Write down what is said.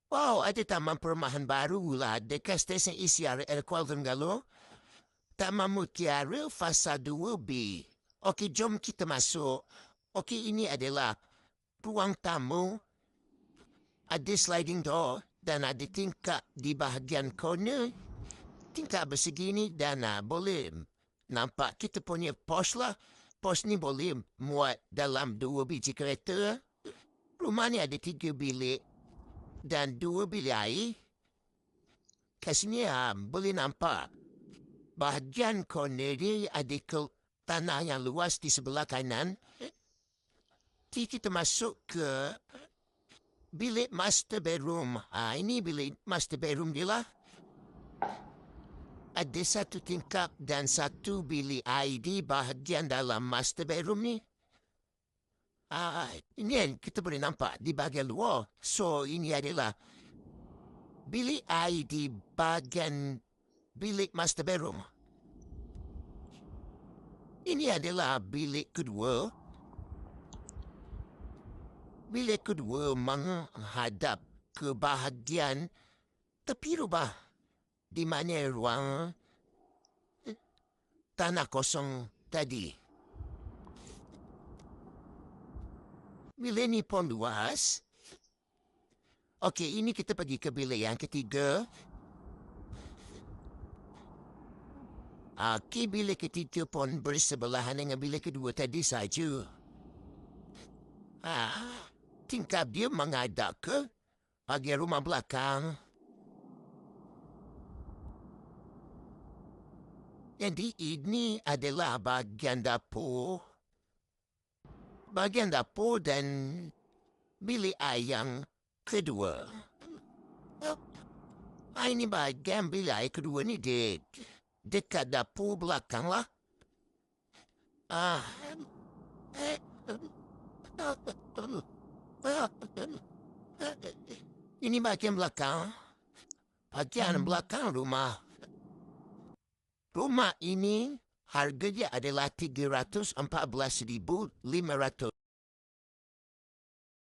Wow, ada taman perumahan baru lah dekat stesen ICR Kuala Tenggalo. Taman Mutiara Fasa 2B. Okey, jom kita masuk. Okey, ini adalah ruang tamu. Ada sliding door dan ada tingkap di bahagian corner. Tingkap bersegini dan boleh nampak kita punya pos lah. Pos ni boleh muat dalam 2 biji kereta. Rumah ni ada 3 bilik dan 2 bilik air. Kat sini boleh nampak bahagian corner ni ada tanah yang luas di sebelah kanan. Kita masuk ke bilik master bedroom. Ini bilik master bedroom dia lah. Ada 1 tingkap dan 1 bilik air di bahagian dalam master bedroom ni. Ini yang kita boleh nampak di bahagian luar. So, ini adalah bilik air di bahagian bilik master bedroom. Ini adalah bilik kedua. Bilik kedua menghadap ke bahagian tepi rumah, di mana ruang tanah kosong tadi. Bilik ni pun luas. Okey, ini kita pergi ke bilik yang ketiga. Bilik ketiga pun bersebelahan dengan bilik kedua tadi saja. Tingkap dia menghadap ke bahagian rumah belakang. Jadi ini adalah bahagian dapur. Bahagian dapur dan bilik air yang kedua. Ini bahagian bilik air kedua ni dekat dapur belakang lah. Ini bahagian belakang. Bahagian belakang rumah. Rumah ini harganya adalah 314,500.